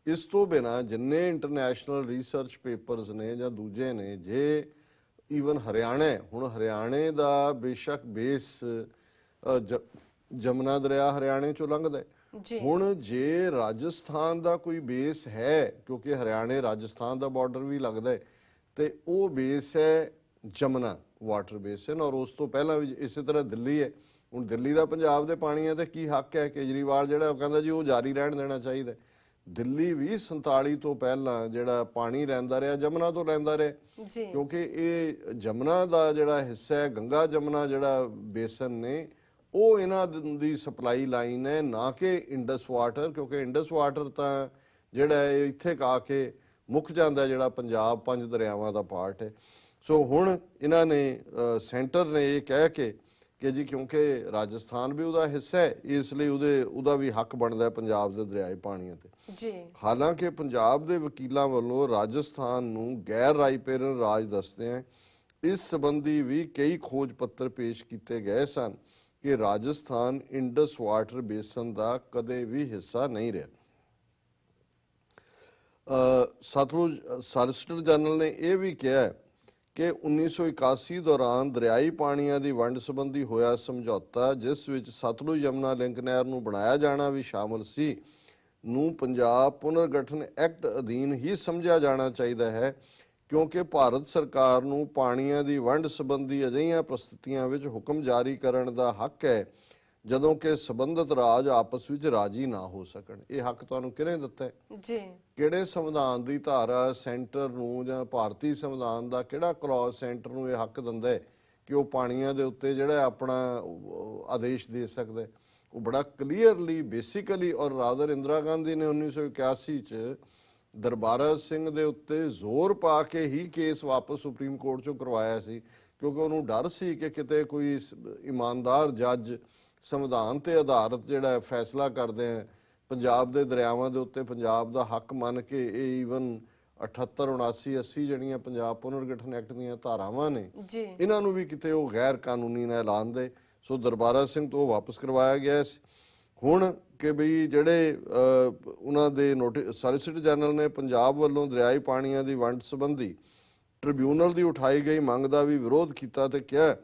ਇਸ ਤੋਂ ਬਿਨਾਂ ਜਿੰਨੇ ਇੰਟਰਨੈਸ਼ਨਲ ਰਿਸਰਚ ਪੇਪਰਸ ਨੇ ਜਾਂ ਦੂਜੇ ਨੇ, ਜੇ ਈਵਨ ਹਰਿਆਣਾ, ਹੁਣ ਹਰਿਆਣੇ ਦਾ ਬੇਸ਼ੱਕ ਬੇਸ ਜਮਨਾ ਦਰਿਆ ਹਰਿਆਣੇ ਚੋਂ ਲੰਘਦਾ ਹੈ। ਹੁਣ ਜੇ ਰਾਜਸਥਾਨ ਦਾ ਕੋਈ ਬੇਸ ਹੈ, ਕਿਉਂਕਿ ਹਰਿਆਣੇ ਰਾਜਸਥਾਨ ਦਾ ਬਾਰਡਰ ਵੀ ਲੱਗਦਾ ਹੈ, ਤੇ ਉਹ ਬੇਸ ਹੈ ਜਮਨਾ ਵਾਟਰ ਬੇਸਨ। ਔਰ ਉਸ ਤੋਂ ਪਹਿਲਾਂ ਵੀ ਇਸੇ ਤਰ੍ਹਾਂ ਦਿੱਲੀ ਹੈ। ਹੁਣ ਦਿੱਲੀ ਦਾ ਪੰਜਾਬ ਦੇ ਪਾਣੀਆਂ ਤੇ ਕੀ ਹੱਕ ਹੈ? ਕੇਜਰੀਵਾਲ ਜਿਹੜਾ ਉਹ ਕਹਿੰਦਾ ਜੀ ਉਹ ਜਾਰੀ ਰਹਿਣ ਦੇਣਾ ਚਾਹੀਦਾ। ਦਿੱਲੀ ਵੀ 47 ਤੋਂ ਪਹਿਲਾਂ ਜਿਹੜਾ ਪਾਣੀ ਲੈਂਦਾ ਰਿਹਾ ਜਮਨਾ ਤੋਂ ਲੈਂਦਾ ਰਿਹਾ, ਕਿਉਂਕਿ ਇਹ ਜਮਨਾ ਦਾ ਜਿਹੜਾ ਹਿੱਸਾ ਹੈ, ਗੰਗਾ ਜਮਨਾ ਜਿਹੜਾ ਬੇਸਨ ਨੇ, ਉਹ ਇਹਨਾਂ ਦੀ ਸਪਲਾਈ ਲਾਈਨ ਹੈ, ਨਾ ਕਿ ਇੰਡਸ ਵਾਟਰ। ਕਿਉਂਕਿ ਇੰਡਸ ਵਾਟਰ ਤਾਂ ਜਿਹੜਾ ਇੱਥੇ ਕਾ ਕੇ ਮੁੱਕ ਜਾਂਦਾ, ਜਿਹੜਾ ਪੰਜਾਬ 5 ਦਰਿਆਵਾਂ ਦਾ ਪਾਰਟ ਹੈ। ਸੋ ਹੁਣ ਇਹਨਾਂ ਨੇ ਸੈਂਟਰ ਨੇ ਇਹ ਕਹਿ ਕੇ ਕਿ ਜੀ ਕਿਉਂਕਿ ਰਾਜਸਥਾਨ ਵੀ ਉਹਦਾ ਹਿੱਸਾ ਹੈ, ਇਸ ਲਈ ਉਹਦਾ ਵੀ ਹੱਕ ਬਣਦਾ ਪੰਜਾਬ ਦੇ ਦਰਿਆਈ ਪਾਣੀਆਂ ਤੇ। ਹਾਲਾਂਕਿ ਪੰਜਾਬ ਦੇ ਵਕੀਲਾਂ ਵੱਲੋਂ ਰਾਜਸਥਾਨ ਨੂੰ ਗੈਰ ਰਾਈਪੇਰੀਅਨ ਰਾਜ ਦੱਸਦੇ ਹਨ। ਇਸ ਸੰਬੰਧੀ ਵੀ ਕਈ ਖੋਜ ਪੱਤਰ ਪੇਸ਼ ਕੀਤੇ ਗਏ ਸਨ ਕਿ ਰਾਜਸਥਾਨ ਇੰਡਸ ਵਾਟਰ ਬੇਸਨ ਦਾ ਕਦੇ ਵੀ ਹਿੱਸਾ ਨਹੀਂ ਰਿਹਾ। ਸਤਲੁਜ ਸਾਲਿਸਿਟਰ ਜਨਰਲ ਨੇ ਇਹ ਵੀ ਕਿਹਾ ਕਿ 1981 ਦੌਰਾਨ ਦਰਿਆਈ ਪਾਣੀਆਂ ਦੀ ਵੰਡ ਸੰਬੰਧੀ ਹੋਇਆ ਸਮਝੌਤਾ, ਜਿਸ ਵਿੱਚ ਸਤਲੁਜ ਯਮੁਨਾ ਲਿੰਕ ਨਹਿਰ ਨੂੰ ਬਣਾਇਆ ਜਾਣਾ ਵੀ ਸ਼ਾਮਲ ਸੀ, ਨੂੰ ਪੰਜਾਬ ਪੁਨਰਗਠਨ ਐਕਟ ਅਧੀਨ ਹੀ ਸਮਝਿਆ ਜਾਣਾ ਚਾਹੀਦਾ ਹੈ, ਕਿਉਂਕਿ ਭਾਰਤ ਸਰਕਾਰ ਨੂੰ ਪਾਣੀਆਂ ਦੀ ਵੰਡ ਸੰਬੰਧੀ ਅਜਿਹੀਆਂ ਪ੍ਰਸਥਿਤੀਆਂ ਵਿੱਚ ਹੁਕਮ ਜਾਰੀ ਕਰਨ ਦਾ ਹੱਕ ਹੈ ਜਦੋਂ ਕਿ ਸੰਬੰਧਿਤ ਰਾਜ ਆਪਸ ਵਿੱਚ ਰਾਜੀ ਨਾ ਹੋ ਸਕਣ। ਇਹ ਹੱਕ ਤੁਹਾਨੂੰ ਕਿਹਨੇ ਦਿੱਤਾ ਹੈ? ਕਿਹੜੇ ਸੰਵਿਧਾਨ ਦੀ ਧਾਰਾ ਸੈਂਟਰ ਨੂੰ ਜਾਂ ਭਾਰਤੀ ਸੰਵਿਧਾਨ ਦਾ ਕਿਹੜਾ ਕਲੌਜ਼ ਸੈਂਟਰ ਨੂੰ ਇਹ ਹੱਕ ਦਿੰਦਾ ਹੈ ਕਿ ਉਹ ਪਾਣੀਆਂ ਦੇ ਉੱਤੇ ਜਿਹੜਾ ਆਪਣਾ ਆਦੇਸ਼ ਦੇ ਸਕਦਾ ਹੈ? ਉਹ ਬੜਾ ਕਲੀਅਰਲੀ ਬੇਸਿਕਲੀ, ਔਰ ਰਾਦਰ ਇੰਦਰਾ ਗਾਂਧੀ ਨੇ 1981 ਚ ਦਰਬਾਰਾ ਸਿੰਘ ਦੇ ਉੱਤੇ ਜ਼ੋਰ ਪਾ ਕੇ ਹੀ ਕੇਸ ਵਾਪਸ ਸੁਪਰੀਮ ਕੋਰਟ ਚੋਂ ਕਰਵਾਇਆ ਸੀ, ਕਿਉਂਕਿ ਉਹਨੂੰ ਡਰ ਸੀ ਕਿ ਕਿਤੇ ਕੋਈ ਇਮਾਨਦਾਰ ਜੱਜ ਸੰਵਿਧਾਨ ਤੇ ਆਧਾਰਿਤ ਜਿਹੜਾ ਫੈਸਲਾ ਕਰਦੇ ਆ ਪੰਜਾਬ ਦੇ ਦਰਿਆਵਾਂ ਦੇ ਉੱਤੇ ਪੰਜਾਬ ਦਾ ਹੱਕ ਮੰਨ ਕੇ, ਇਹ ਈਵਨ 78, 79, 80 ਜਿਹੜੀਆਂ ਪੰਜਾਬ ਪੁਨਰਗਠਨ ਐਕਟ ਦੀਆਂ ਧਾਰਾਵਾਂ ਨੇ, ਇਹਨਾਂ ਨੂੰ ਵੀ ਕਿਤੇ ਉਹ ਗੈਰ ਕਾਨੂੰਨੀ ਨਾ ਐਲਾਨ ਦੇ। ਸੋ ਦਰਬਾਰਾ ਸਿੰਘ ਤੋਂ ਵਾਪਸ ਕਰਵਾਇਆ ਗਿਆ ਸੀ। ਹੁਣ ਕਿ ਬਈ ਜਿਹੜੇ ਉਹਨਾਂ ਦੇ ਸਾਲਿਸਿਟਰ ਜਨਰਲ ਨੇ ਪੰਜਾਬ ਵੱਲੋਂ ਦਰਿਆਈ ਪਾਣੀਆਂ ਦੀ ਵੰਡ ਸੰਬੰਧੀ ਟ੍ਰਿਬਿਊਨਲ ਦੀ ਉਠਾਈ ਗਈ ਮੰਗ ਦਾ ਵੀ ਵਿਰੋਧ ਕੀਤਾ ਤੇ ਕਿਹਾ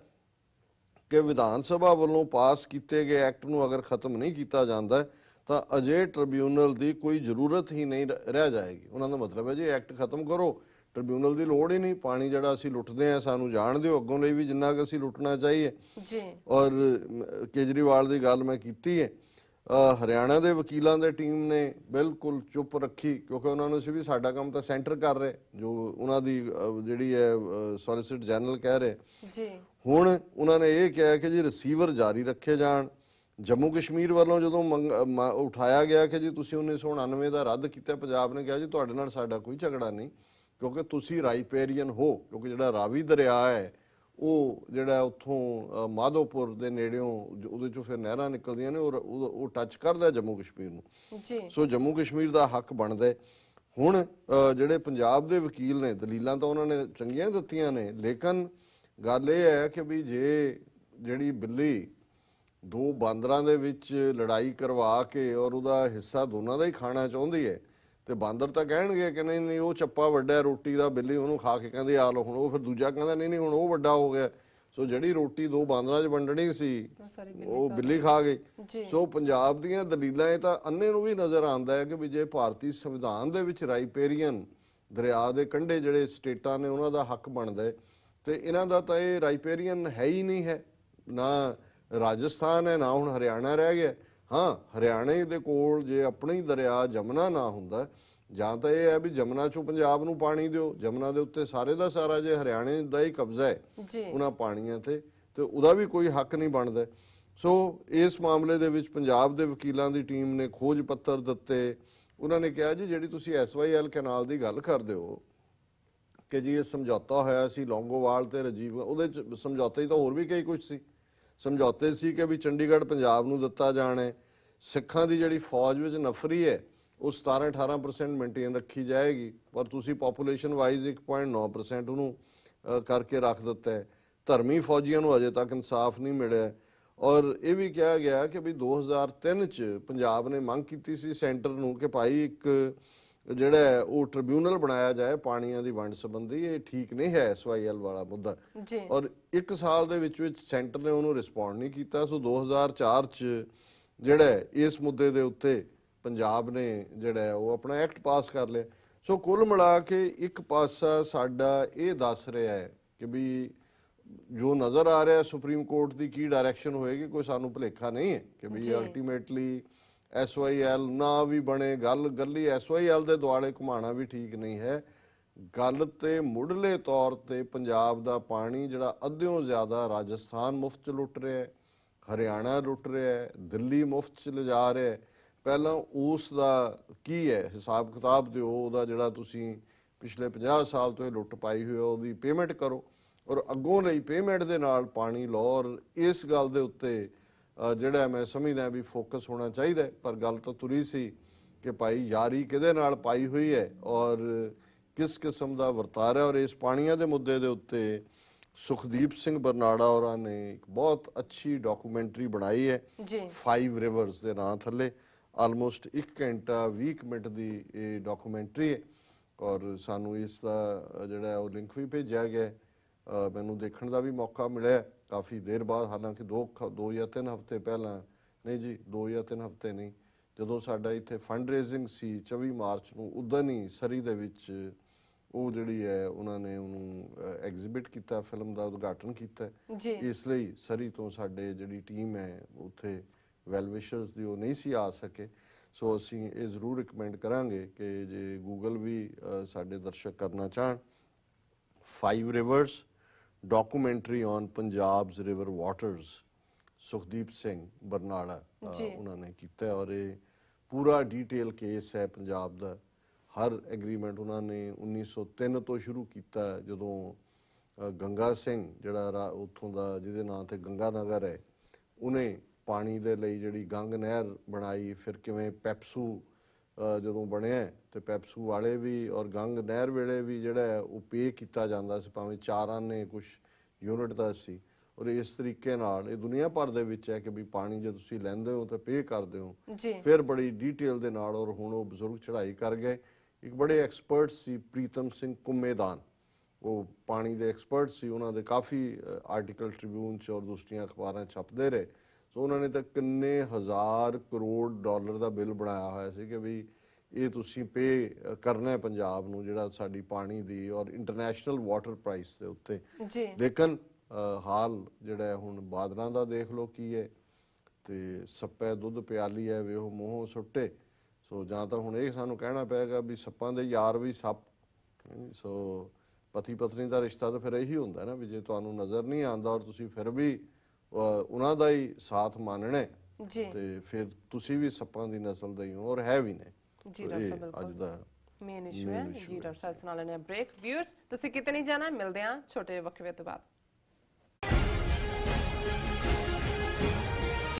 ਕਿ ਵਿਧਾਨ ਸਭਾ ਵੱਲੋਂ ਪਾਸ ਕੀਤੇ ਗਏ ਐਕਟ ਨੂੰ ਅਗਰ ਖਤਮ ਨਹੀਂ ਕੀਤਾ ਜਾਂਦਾ ਤਾਂ ਅਜੇ ਟ੍ਰਿਬਿਊਨਲ ਦੀ ਕੋਈ ਜ਼ਰੂਰਤ ਹੀ ਨਹੀਂ ਰਹਿ ਜਾਏਗੀ। ਉਹਨਾਂ ਦਾ ਮਤਲਬ ਹੈ ਜੀ ਐਕਟ ਖਤਮ ਕਰੋ, ਟ੍ਰਿਬਿਊਨਲ ਦੀ ਲੋੜ ਹੀ ਨਹੀਂ, ਪਾਣੀ ਜਿਹੜਾ ਅਸੀਂ ਲੁੱਟਦੇ ਆ ਸਾਨੂੰ ਜਾਣ ਦਿਓ ਅੱਗੋਂ ਲਈ ਵੀ ਜਿੰਨਾ ਕਿ ਅਸੀਂ ਲੁੱਟਣਾ ਚਾਹੀਏ। ਔਰ ਕੇਜਰੀਵਾਲ ਦੀ ਗੱਲ ਮੈਂ ਕੀਤੀ ਹੈ, ਹਰਿਆਣਾ ਦੇ ਵਕੀਲਾਂ ਦੇ ਟੀਮ ਨੇ ਬਿਲਕੁਲ ਚੁੱਪ ਰੱਖੀ, ਕਿਉਂਕਿ ਉਹਨਾਂ ਨੂੰ ਸੀ ਵੀ ਸਾਡਾ ਕੰਮ ਤਾਂ ਸੈਂਟਰ ਕਰ ਰਿਹਾ, ਜੋ ਉਹਨਾਂ ਦੀ ਜਿਹੜੀ ਹੈ ਸੋਲਿਸਿਟਰ ਜਨਰਲ ਕਹਿ ਰਹੇ। ਜੀ ਹੁਣ ਉਹਨਾਂ ਨੇ ਇਹ ਕਿਹਾ ਕਿ ਜੀ ਰਿਸੀਵਰ ਜਾਰੀ ਰੱਖੇ ਜਾਣ। ਜੰਮੂ ਕਸ਼ਮੀਰ ਵੱਲੋਂ ਜਦੋਂ ਉਠਾਇਆ ਗਿਆ ਕਿ ਜੀ ਤੁਸੀਂ 1999 ਦਾ ਰੱਦ ਕੀਤਾ, ਪੰਜਾਬ ਨੇ ਕਿਹਾ ਜੀ ਤੁਹਾਡੇ ਨਾਲ ਸਾਡਾ ਕੋਈ ਝਗੜਾ ਨਹੀਂ, ਕਿਉਂਕਿ ਤੁਸੀਂ ਰਾਈਪੇਰੀਅਨ ਹੋ, ਕਿਉਂਕਿ ਜਿਹੜਾ ਰਾਵੀ ਦਰਿਆ ਹੈ ਉਹ ਜਿਹੜਾ ਉੱਥੋਂ ਮਾਧੋਪੁਰ ਦੇ ਨੇੜਿਓਂ ਉਹਦੇ ਚੋਂ ਫਿਰ ਨਹਿਰਾਂ ਨਿਕਲਦੀਆਂ ਨੇ, ਉਹ ਟੱਚ ਕਰਦਾ ਜੰਮੂ ਕਸ਼ਮੀਰ ਨੂੰ। ਜੀ ਸੋ ਜੰਮੂ ਕਸ਼ਮੀਰ ਦਾ ਹੱਕ ਬਣਦਾ। ਹੁਣ ਜਿਹੜੇ ਪੰਜਾਬ ਦੇ ਵਕੀਲ ਨੇ, ਦਲੀਲਾਂ ਤਾਂ ਉਹਨਾਂ ਨੇ ਚੰਗੀਆਂ ਦਿੱਤੀਆਂ ਨੇ, ਲੇਕਿਨ ਗੱਲ ਇਹ ਹੈ ਕਿ ਵੀ ਜੇ ਜਿਹੜੀ ਬਿੱਲੀ ਦੋ ਬਾਂਦਰਾਂ ਦੇ ਵਿੱਚ ਲੜਾਈ ਕਰਵਾ ਕੇ ਔਰ ਉਹਦਾ ਹਿੱਸਾ ਦੋਨਾਂ ਦਾ ਹੀ ਖਾਣਾ ਚਾਹੁੰਦੀ ਹੈ, ਤੇ ਬਾਂਦਰ ਤਾਂ ਕਹਿਣਗੇ ਕਿ ਨਹੀਂ ਨਹੀਂ ਉਹ ਚੱਪਾ ਵੱਡਾ ਰੋਟੀ ਦਾ, ਬਿੱਲੀ ਉਹਨੂੰ ਖਾ ਕੇ ਕਹਿੰਦੀ ਆ ਲਓ। ਹੁਣ ਉਹ ਫਿਰ ਦੂਜਾ ਕਹਿੰਦਾ ਨਹੀਂ ਨਹੀਂ ਹੁਣ ਉਹ ਵੱਡਾ ਹੋ ਗਿਆ। ਸੋ ਜਿਹੜੀ ਰੋਟੀ ਦੋ ਬਾਂਦਰਾਂ 'ਚ ਵੰਡਣੀ ਸੀ ਉਹ ਬਿੱਲੀ ਖਾ ਗਈ। ਸੋ ਪੰਜਾਬ ਦੀਆਂ ਦਲੀਲਾਂ ਇਹ ਤਾਂ ਅੰਨੇ ਨੂੰ ਵੀ ਨਜ਼ਰ ਆਉਂਦਾ ਹੈ ਕਿ ਵੀ ਜੇ ਭਾਰਤੀ ਸੰਵਿਧਾਨ ਦੇ ਵਿੱਚ ਰਾਈਪੇਰੀਅਨ ਦਰਿਆ ਦੇ ਕੰਢੇ ਜਿਹੜੇ ਸਟੇਟਾਂ ਨੇ ਉਹਨਾਂ ਦਾ ਹੱਕ ਬਣਦਾ ਹੈ, ਤੇ ਇਹਨਾਂ ਦਾ ਤਾਂ ਇਹ ਰਾਈਪੇਰੀਅਨ ਹੈ ਹੀ ਨਹੀਂ ਹੈ, ਨਾ ਰਾਜਸਥਾਨ ਹੈ ਨਾ ਹੁਣ ਹਰਿਆਣਾ ਰਹਿ ਗਿਆ। ਹਾਂ, ਹਰਿਆਣੇ ਦੇ ਕੋਲ ਜੇ ਆਪਣਾ ਹੀ ਦਰਿਆ ਜਮਨਾ ਨਾ ਹੁੰਦਾ, ਜਾਂ ਤਾਂ ਇਹ ਹੈ ਵੀ ਜਮਨਾ ਚੋਂ ਪੰਜਾਬ ਨੂੰ ਪਾਣੀ ਦਿਓ, ਜਮਨਾ ਦੇ ਉੱਤੇ ਸਾਰੇ ਦਾ ਸਾਰਾ ਜੇ ਹਰਿਆਣੇ ਦਾ ਹੀ ਕਬਜ਼ਾ ਹੈ ਉਹਨਾਂ ਪਾਣੀਆਂ ਤੇ ਉਹਦਾ ਵੀ ਕੋਈ ਹੱਕ ਨਹੀਂ ਬਣਦਾ। ਸੋ ਇਸ ਮਾਮਲੇ ਦੇ ਵਿੱਚ ਪੰਜਾਬ ਦੇ ਵਕੀਲਾਂ ਦੀ ਟੀਮ ਨੇ ਖੋਜ ਪੱਤਰ ਦਿੱਤੇ। ਉਹਨਾਂ ਨੇ ਕਿਹਾ ਜੀ ਜਿਹੜੀ ਤੁਸੀਂ SYL ਕੈਨਾਲ ਦੀ ਗੱਲ ਕਰਦੇ ਹੋ ਕਿ ਜੀ ਇਹ ਸਮਝੌਤਾ ਹੋਇਆ ਸੀ ਲੌਂਗੋਵਾਲ ਤੇ ਰਾਜੀਵ, ਉਹਦੇ ਚ ਸਮਝੌਤੇ ਤਾਂ ਹੋਰ ਵੀ ਕਈ ਕੁਝ ਸੀ। ਸਮਝੌਤੇ ਸੀ ਕਿ ਵੀ ਚੰਡੀਗੜ੍ਹ ਪੰਜਾਬ ਨੂੰ ਦਿੱਤਾ ਜਾਣਾ ਹੈ, ਸਿੱਖਾਂ ਦੀ ਜਿਹੜੀ ਫੌਜ ਵਿੱਚ ਨਫਰੀ ਹੈ ਉਹ 17-18% ਮੇਨਟੇਨ ਰੱਖੀ ਜਾਏਗੀ, ਪਰ ਤੁਸੀਂ ਪੋਪੂਲੇਸ਼ਨ ਵਾਈਜ਼ 1.9% ਉਹਨੂੰ ਕਰਕੇ ਰੱਖ ਦਿੱਤਾ ਹੈ। ਧਰਮੀ ਫੌਜੀਆਂ ਨੂੰ ਅਜੇ ਤੱਕ ਇਨਸਾਫ ਨਹੀਂ ਮਿਲਿਆ। ਔਰ ਇਹ ਵੀ ਕਿਹਾ ਗਿਆ ਕਿ ਵੀ 2003 ਚ ਪੰਜਾਬ ਨੇ ਮੰਗ ਕੀਤੀ ਸੀ ਸੈਂਟਰ ਨੂੰ ਕਿ ਭਾਈ ਇੱਕ ਜਿਹੜਾ ਉਹ ਟ੍ਰਿਬਿਊਨਲ ਬਣਾਇਆ ਜਾਏ ਪਾਣੀਆਂ ਦੀ ਵੰਡ ਸੰਬੰਧੀ, ਇਹ ਠੀਕ ਨਹੀਂ ਹੈ SYL ਵਾਲਾ ਮੁੱਦਾ। ਔਰ 1 ਸਾਲ ਦੇ ਵਿੱਚ ਸੈਂਟਰ ਨੇ ਉਹਨੂੰ ਰਿਸਪੌਂਡ ਨਹੀਂ ਕੀਤਾ। ਸੋ 2004 ਚ ਜਿਹੜਾ ਇਸ ਮੁੱਦੇ ਦੇ ਉੱਤੇ ਪੰਜਾਬ ਨੇ ਜਿਹੜਾ ਉਹ ਆਪਣਾ ਐਕਟ ਪਾਸ ਕਰ ਲਿਆ। ਸੋ ਕੁੱਲ ਮਿਲਾ ਕੇ ਇੱਕ ਪਾਸਾ ਸਾਡਾ ਇਹ ਦੱਸ ਰਿਹਾ ਹੈ ਕਿ ਵੀ ਜੋ ਨਜ਼ਰ ਆ ਰਿਹਾ ਸੁਪਰੀਮ ਕੋਰਟ ਦੀ ਕੀ ਡਾਇਰੈਕਸ਼ਨ ਹੋਏਗੀ, ਕੋਈ ਸਾਨੂੰ ਭੁਲੇਖਾ ਨਹੀਂ ਹੈ ਕਿ ਵੀ ਅਲਟੀਮੇਟਲੀ SYL ਨਾ ਵੀ ਬਣੇ। ਗੱਲੀ SYL ਦੇ ਦੁਆਲੇ ਘੁਮਾਣਾ ਵੀ ਠੀਕ ਨਹੀਂ ਹੈ। ਗੱਲ ਤੇ ਮੁੱਢਲੇ ਤੌਰ ਤੇ ਪੰਜਾਬ ਦਾ ਪਾਣੀ ਜਿਹੜਾ ਅੱਧਿਓਂ ਜ਼ਿਆਦਾ ਰਾਜਸਥਾਨ ਮੁਫਤ ਚ ਲੁੱਟ ਰਿਹਾ ਹੈ, ਹਰਿਆਣਾ ਲੁੱਟ ਰਿਹਾ ਹੈ, ਦਿੱਲੀ ਮੁਫਤ ਚ ਲਿਜਾ ਰਿਹਾ ਹੈ। ਪਹਿਲਾਂ ਉਸ ਦਾ ਕੀ ਹੈ ਹਿਸਾਬ ਕਿਤਾਬ ਦਿਓ, ਉਹਦਾ ਜਿਹੜਾ ਤੁਸੀਂ ਪਿਛਲੇ 50 ਸਾਲ ਤੋਂ ਇਹ ਲੁੱਟ ਪਾਈ ਹੋਈ ਉਹਦੀ ਪੇਮੈਂਟ ਕਰੋ, ਔਰ ਅੱਗੋਂ ਲਈ ਪੇਮੈਂਟ ਦੇ ਨਾਲ ਪਾਣੀ ਲਓ। ਔਰ ਇਸ ਗੱਲ ਦੇ ਉੱਤੇ ਜਿਹੜਾ ਮੈਂ ਸਮਝਦਾ ਵੀ ਫੋਕਸ ਹੋਣਾ ਚਾਹੀਦਾ। ਪਰ ਗੱਲ ਤਾਂ ਤੁਰੀ ਸੀ ਕਿ ਭਾਈ ਯਾਰੀ ਕਿਹਦੇ ਨਾਲ ਪਾਈ ਹੋਈ ਹੈ ਔਰ ਕਿਸ ਕਿਸਮ ਦਾ ਵਰਤਾਰਾ। ਔਰ ਇਸ ਪਾਣੀਆਂ ਦੇ ਮੁੱਦੇ ਦੇ ਉੱਤੇ ਸੁਖਦੀਪ ਸਿੰਘ ਬਰਨਾੜਾ ਹੋਰਾਂ ਨੇ ਇੱਕ ਬਹੁਤ ਅੱਛੀ ਡਾਕੂਮੈਂਟਰੀ ਬਣਾਈ ਹੈ 5 ਰਿਵਰਸ ਦੇ ਨਾਂ ਥੱਲੇ। ਆਲਮੋਸਟ 1 ਘੰਟਾ 20 ਮਿੰਟ ਦੀ ਇਹ ਡਾਕੂਮੈਂਟਰੀ ਹੈ ਔਰ ਸਾਨੂੰ ਇਸ ਦਾ ਜਿਹੜਾ ਉਹ ਲਿੰਕ ਵੀ ਭੇਜਿਆ ਗਿਆ। ਮੈਨੂੰ ਦੇਖਣ ਦਾ ਵੀ ਮੌਕਾ ਮਿਲਿਆ ਕਾਫੀ ਦੇਰ ਬਾਅਦ, ਹਾਲਾਂਕਿ 2 ਜਾਂ 3 ਹਫ਼ਤੇ ਪਹਿਲਾਂ, ਨਹੀਂ ਜੀ 2 ਜਾਂ 3 ਹਫ਼ਤੇ ਨਹੀਂ, ਜਦੋਂ ਸਾਡਾ ਇੱਥੇ ਫੰਡ ਰੇਜ਼ਿੰਗ ਸੀ 24 ਮਾਰਚ ਨੂੰ, ਉਦੋਂ ਹੀ ਸਰੀ ਦੇ ਵਿੱਚ ਉਹ ਜਿਹੜੀ ਹੈ ਉਹਨਾਂ ਨੇ ਉਹਨੂੰ ਐਗਜ਼ੀਬਿਟ ਕੀਤਾ, ਫਿਲਮ ਦਾ ਉਦਘਾਟਨ ਕੀਤਾ। ਇਸ ਲਈ ਸਰੀ ਤੋਂ ਸਾਡੇ ਜਿਹੜੀ ਟੀਮ ਹੈ ਉੱਥੇ ਵੈਲ ਵਿਸ਼ਰਸ ਦੀ ਉਹ ਨਹੀਂ ਸੀ ਆ ਸਕੇ। ਸੋ ਅਸੀਂ ਇਹ ਜ਼ਰੂਰ ਰਿਕਮੈਂਡ ਕਰਾਂਗੇ ਕਿ ਜੇ ਗੂਗਲ ਵੀ ਸਾਡੇ ਦਰਸ਼ਕ ਕਰਨਾ ਚਾਹਣ, 5 reverse documentary on Punjab's river waters, Sukhdeep Singh Barnala ਉਹਨਾਂ ਨੇ ਕੀਤਾ। ਔਰ ਇਹ ਪੂਰਾ ਡੀਟੇਲ ਕੇਸ ਹੈ ਪੰਜਾਬ ਦਾ। ਹਰ ਐਗਰੀਮੈਂਟ ਉਹਨਾਂ ਨੇ 1903 ਤੋਂ ਸ਼ੁਰੂ ਕੀਤਾ, ਜਦੋਂ ਗੰਗਾ ਸਿੰਘ ਜਿਹੜਾ ਉੱਥੋਂ ਦਾ ਜਿਹਦੇ ਨਾਂ ਤੇ ਗੰਗਾ ਨਗਰ ਹੈ, ਉਹਨੇ ਪਾਣੀ ਦੇ ਲਈ ਜਿਹੜੀ ਗੰਗ ਨਹਿਰ ਬਣਾਈ। ਫਿਰ ਕਿਵੇਂ ਪੈਪਸੂ ਜਦੋਂ ਬਣਿਆ ਤੇ ਪੈਪਸੂ ਵਾਲੇ ਵੀ ਔਰ ਗੰਗ ਨਹਿਰ ਵੇਲੇ ਵੀ ਜਿਹੜਾ ਉਹ ਪੇ ਕੀਤਾ ਜਾਂਦਾ ਸੀ, ਭਾਵੇਂ 4 ਆਨੇ ਕੁਛ ਯੂਨਿਟ ਦਾ ਸੀ। ਔਰ ਇਸ ਤਰੀਕੇ ਨਾਲ ਇਹ ਦੁਨੀਆ ਭਰ ਦੇ ਵਿੱਚ ਹੈ ਕਿ ਵੀ ਪਾਣੀ ਜੇ ਤੁਸੀਂ ਲੈਂਦੇ ਹੋ ਤਾਂ ਪੇ ਕਰਦੇ ਹੋ। ਫਿਰ ਬੜੀ ਡੀਟੇਲ ਦੇ ਨਾਲ, ਔਰ ਹੁਣ ਉਹ ਬਜ਼ੁਰਗ ਚੜ੍ਹਾਈ ਕਰ ਗਏ। ਇੱਕ ਬੜੇ ਐਕਸਪਰਟ ਸੀ ਪ੍ਰੀਤਮ ਸਿੰਘ ਕੁੰਮੇਦਾਨ, ਉਹ ਪਾਣੀ ਦੇ ਐਕਸਪਰਟ ਸੀ। ਉਹਨਾਂ ਦੇ ਕਾਫੀ ਆਰਟੀਕਲ ਟ੍ਰਿਬਿਊਨ 'ਚ ਔਰ ਦੂਸਰੀਆਂ ਅਖਬਾਰਾਂ ਛਪਦੇ ਰਹੇ। ਸੋ ਉਹਨਾਂ ਨੇ ਤਾਂ ਕਿੰਨੇ ਹਜ਼ਾਰ ਕਰੋੜ ਡਾਲਰ ਦਾ ਬਿੱਲ ਬਣਾਇਆ ਹੋਇਆ ਸੀ ਕਿ ਵੀ ਇਹ ਤੁਸੀਂ ਪੇ ਕਰਨਾ ਹੈ ਪੰਜਾਬ ਨੂੰ, ਜਿਹੜਾ ਸਾਡੀ ਪਾਣੀ ਦੀ ਔਰ ਇੰਟਰਨੈਸ਼ਨਲ ਵਾਟਰ ਪ੍ਰਾਈਸ ਦੇ ਉੱਤੇ। ਲੇਕਿਨ ਹਾਲ ਜਿਹੜਾ ਹੁਣ ਬਾਦਲਾਂ ਦਾ ਦੇਖ ਲਓ ਕੀ ਹੈ, ਤੇ ਸੱਪੈ ਦੁੱਧ ਪਿਆਲੀ ਹੈ ਵੇ ਉਹ ਮੂੰਹੋਂ ਸੁੱਟੇ। ਸੋ ਜਾਂ ਤਾਂ ਹੁਣ ਇਹ ਸਾਨੂੰ ਕਹਿਣਾ ਪਏਗਾ ਵੀ ਸੱਪਾਂ ਦੇ ਯਾਰ ਵੀ ਸੱਪ। ਸੋ ਪਤੀ ਪਤਨੀ ਦਾ ਰਿਸ਼ਤਾ ਤਾਂ ਫਿਰ ਇਹੀ ਹੁੰਦਾ ਨਾ ਵੀ ਜੇ ਤੁਹਾਨੂੰ ਨਜ਼ਰ ਨਹੀਂ ਆਉਂਦਾ ਔਰ ਤੁਸੀਂ ਫਿਰ ਵੀ ਉਹਨਾਂ ਦਾ ਹੀ ਸਾਥ ਮੰਨਣਾ ਹੈ, ਜੀ ਤੇ ਫਿਰ ਤੁਸੀਂ ਵੀ ਸੱਪਾਂ ਦੀ ਨਸਲ ਦੇ ਹੀ ਹੋ ਔਰ ਹੈ ਵੀ ਨੇ। ਜੀ ਸੋ ਡਾਕਟਰ ਇਹ ਸਾਹਿਬ ਅੱਜ ਬਿਲਕੁਲ ਦਾ ਮੇਨ ਇਸ਼ੂ ਹੈ ਜੀ। ਡਾਕਟਰ ਸਾਹਿਬ ਨਾਲ ਲੈਣੇ ਬ੍ਰੇਕ। ਵਿਊਅਰਸ ਤੁਸੀਂ ਕਿਤੇ ਨਹੀਂ ਜਾਣਾ, ਮਿਲਦੇ ਹਾਂ ਛੋਟੇ ਵਕਫੇ ਤੋਂ ਬਾਅਦ।